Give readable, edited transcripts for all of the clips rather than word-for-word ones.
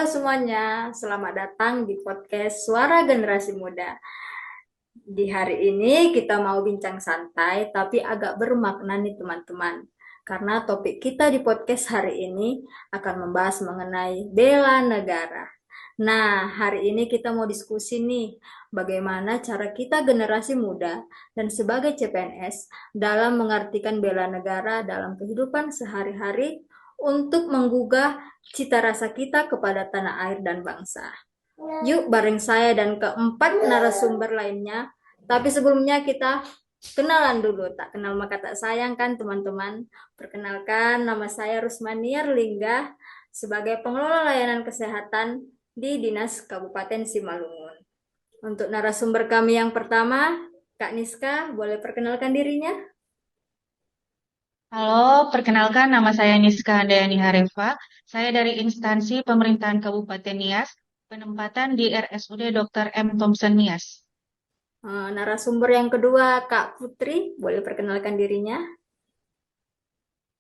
semuanya, selamat datang di podcast Suara Generasi Muda. Di hari ini kita mau bincang santai tapi agak bermakna nih teman-teman. Karena topik kita di podcast hari ini akan membahas mengenai bela negara. Nah, hari ini kita mau diskusi nih, bagaimana cara kita generasi muda dan sebagai CPNS dalam mengartikan bela negara dalam kehidupan sehari-hari untuk menggugah cita rasa kita kepada tanah air dan bangsa. Yuk bareng saya dan keempat narasumber lainnya. Tapi sebelumnya kita kenalan dulu. Tak kenal maka tak sayang kan teman-teman. Perkenalkan, nama saya Rusmaniar Lingga sebagai pengelola layanan kesehatan di Dinas Kabupaten Simalungun. Untuk narasumber kami yang pertama, Kak Niska, boleh perkenalkan dirinya? Halo, perkenalkan nama saya Niska Handayani Harefa. Saya dari instansi pemerintahan Kabupaten Nias, penempatan di RSUD Dr. M. Thompson Nias. Narasumber yang kedua, Kak Putri, boleh perkenalkan dirinya?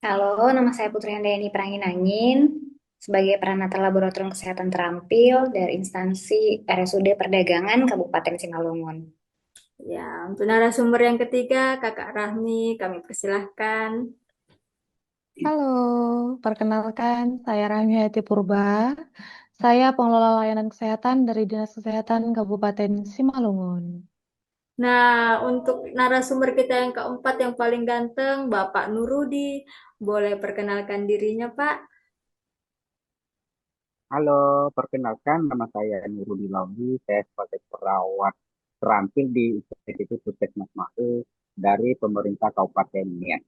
Halo, nama saya Putri Handayani Pranginangin sebagai peranata laboratorium kesehatan terampil dari instansi RSUD Perdagangan Kabupaten Simalungun. Ya, untuk narasumber yang ketiga, Kakak Rahmi, kami persilahkan. Halo, perkenalkan saya Rahmi Hayati Purba. Saya pengelola layanan kesehatan dari Dinas Kesehatan Kabupaten Simalungun. Nah, untuk narasumber kita yang keempat yang paling ganteng, Bapak Nurudi, boleh perkenalkan dirinya, Pak? Halo, perkenalkan nama saya Nurudi Laudi. Saya sebagai perawat terampil di Institut Puskesmas Mahe dari pemerintah Kabupaten Nias.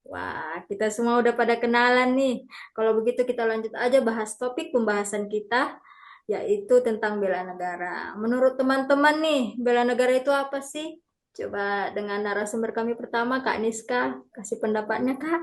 Wah, kita semua udah pada kenalan nih. Kalau begitu kita lanjut aja bahas topik pembahasan kita, yaitu tentang bela negara. Menurut teman-teman nih, bela negara itu apa sih? Coba dengan narasumber kami pertama, Kak Niska, kasih pendapatnya, Kak.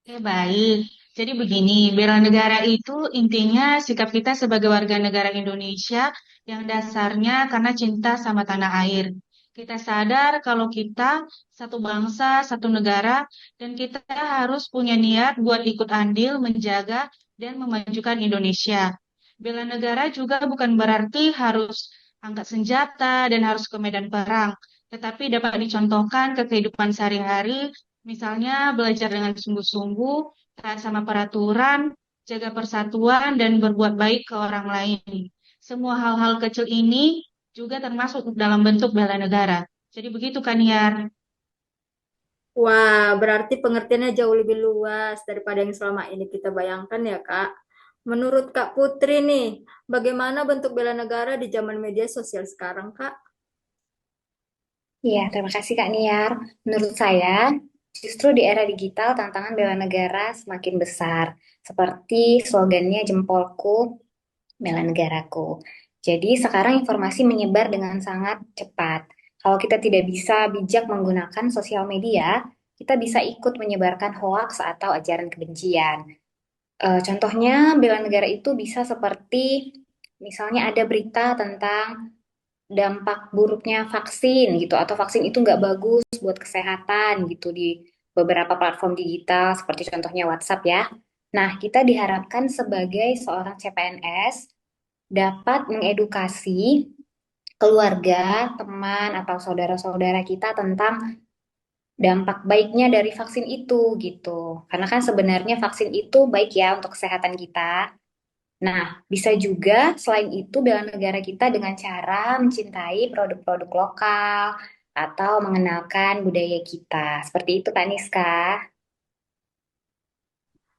Oke, baik. Jadi begini, bela negara itu intinya sikap kita sebagai warga negara Indonesia yang dasarnya karena cinta sama tanah air. Kita sadar kalau kita satu bangsa, satu negara, dan kita harus punya niat buat ikut andil menjaga dan memajukan Indonesia. Bela negara juga bukan berarti harus angkat senjata dan harus ke medan perang, tetapi dapat dicontohkan ke kehidupan sehari-hari. Misalnya belajar dengan sungguh-sungguh, taat sama peraturan, jaga persatuan, dan berbuat baik ke orang lain. Semua hal-hal kecil ini juga termasuk dalam bentuk bela negara. Jadi begitu kan, Yar? Wah, berarti pengertiannya jauh lebih luas daripada yang selama ini kita bayangkan ya, Kak. Menurut Kak Putri nih, bagaimana bentuk bela negara di zaman media sosial sekarang, Kak? Iya, terima kasih Kak Niar. Menurut saya, justru di era digital tantangan bela negara semakin besar. Seperti slogannya jempolku, bela negaraku. Jadi sekarang informasi menyebar dengan sangat cepat. Kalau kita tidak bisa bijak menggunakan sosial media, kita bisa ikut menyebarkan hoaks atau ajaran kebencian. Contohnya bela negara itu bisa seperti misalnya ada berita tentang dampak buruknya vaksin gitu atau vaksin itu nggak bagus buat kesehatan gitu di beberapa platform digital seperti contohnya WhatsApp ya. Nah, kita diharapkan sebagai seorang CPNS dapat mengedukasi keluarga, teman atau saudara-saudara kita tentang dampak baiknya dari vaksin itu gitu. Karena kan sebenarnya vaksin itu baik ya untuk kesehatan kita. Nah, bisa juga selain itu bela negara kita dengan cara mencintai produk-produk lokal atau mengenalkan budaya kita. Seperti itu, Kak Niska.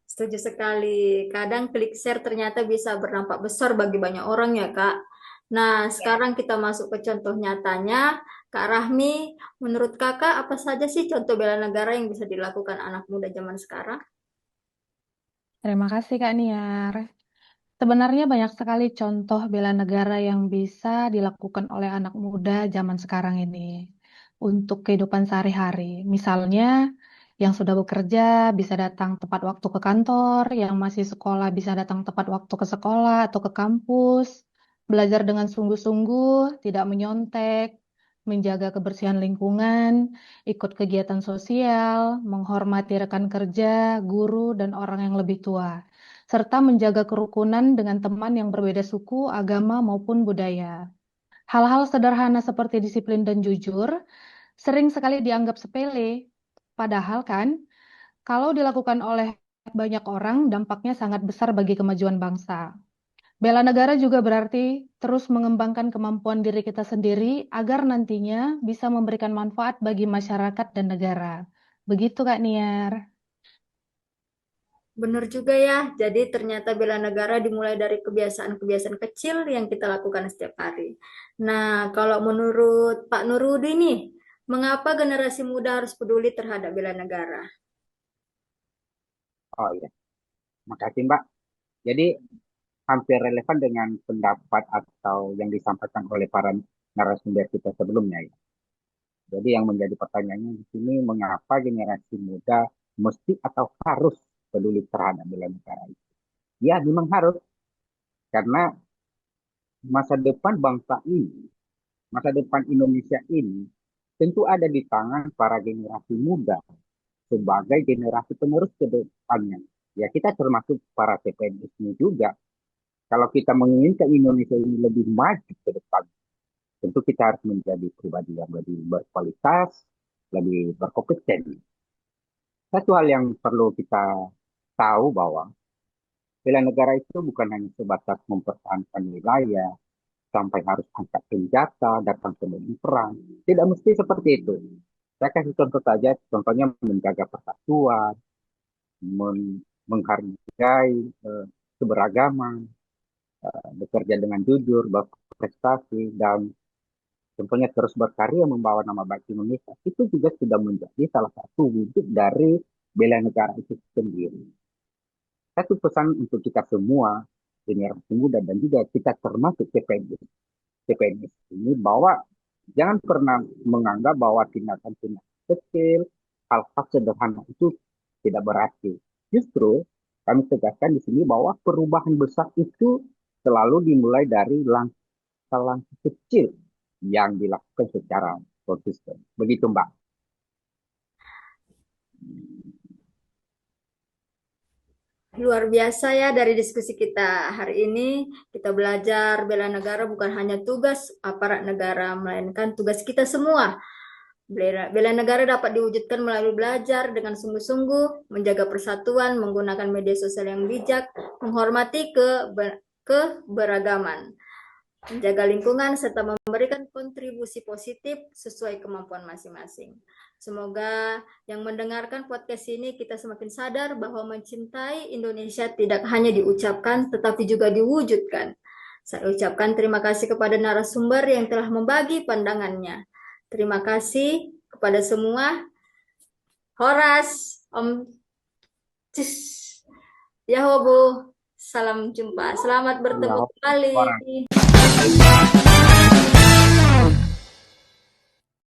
Setuju sekali. Kadang klik share ternyata bisa berdampak besar bagi banyak orang ya, Kak. Nah, Ya. sekarang kita masuk ke contoh nyatanya. Kak Rahmi, menurut Kakak apa saja sih contoh bela negara yang bisa dilakukan anak muda zaman sekarang? Terima kasih Kak Niar. Sebenarnya banyak sekali contoh bela negara yang bisa dilakukan oleh anak muda zaman sekarang ini untuk kehidupan sehari-hari. Misalnya, yang sudah bekerja bisa datang tepat waktu ke kantor, yang masih sekolah bisa datang tepat waktu ke sekolah atau ke kampus, belajar dengan sungguh-sungguh, tidak menyontek, menjaga kebersihan lingkungan, ikut kegiatan sosial, menghormati rekan kerja, guru, dan orang yang lebih tua. serta menjaga kerukunan dengan teman yang berbeda suku, agama, maupun budaya. Hal-hal sederhana seperti disiplin dan jujur sering sekali dianggap sepele, padahal kan, kalau dilakukan oleh banyak orang, dampaknya sangat besar bagi kemajuan bangsa. Bela negara juga berarti terus mengembangkan kemampuan diri kita sendiri agar nantinya bisa memberikan manfaat bagi masyarakat dan negara. Begitu, Kak Niar. Benar juga ya. Jadi ternyata bela negara dimulai dari kebiasaan-kebiasaan kecil yang kita lakukan setiap hari. Nah, kalau menurut Pak Nurudi nih, mengapa generasi muda harus peduli terhadap bela negara? Oh iya, makasih Mbak. Jadi hampir relevan dengan pendapat atau yang disampaikan oleh para narasumber kita sebelumnya ya. Jadi yang menjadi pertanyaannya di sini, mengapa generasi muda mesti atau harus peduli terhadap bela negara itu? Ya, memang harus, karena masa depan bangsa ini, masa depan Indonesia ini tentu ada di tangan para generasi muda sebagai generasi penerus ke depannya. Ya, kita termasuk para CPNS ini juga. Kalau kita menginginkan Indonesia ini lebih maju ke depan, tentu kita harus menjadi pribadi yang lebih berkualitas, lebih berkompeten. Satu hal yang perlu kita tahu bahwa bela negara itu bukan hanya sebatas mempertahankan wilayah, sampai harus angkat senjata, datang ke medan perang. Tidak mesti seperti itu. Saya kasih contoh saja, contohnya menjaga persatuan, menghargai keberagaman, bekerja dengan jujur, berprestasi, dan contohnya terus berkarya membawa nama baik Indonesia. Itu juga sudah menjadi salah satu wujud dari bela negara itu sendiri. Satu pesan untuk kita semua, generasi muda dan juga kita termasuk CPNS ini, bahwa jangan pernah menganggap bahwa tindakan-tindakan kecil, hal-hal sederhana itu tidak berarti. Justru kami tegaskan di sini bahwa perubahan besar itu selalu dimulai dari langkah-langkah kecil yang dilakukan secara konsisten. Begitu Mbak. Luar biasa ya dari diskusi kita hari ini. Kita belajar bela negara bukan hanya tugas aparat negara, melainkan tugas kita semua. Bela negara dapat diwujudkan melalui belajar dengan sungguh-sungguh, menjaga persatuan, menggunakan media sosial yang bijak, menghormati keberagaman, menjaga lingkungan, serta memberikan kontribusi positif sesuai kemampuan masing-masing. Semoga yang mendengarkan podcast ini kita semakin sadar bahwa mencintai Indonesia tidak hanya diucapkan, tetapi juga diwujudkan. Saya ucapkan terima kasih kepada narasumber yang telah membagi pandangannya. Terima kasih kepada semua. Horas, Om Cis, Yahobo, salam jumpa. Selamat Ya, bertemu orang kembali.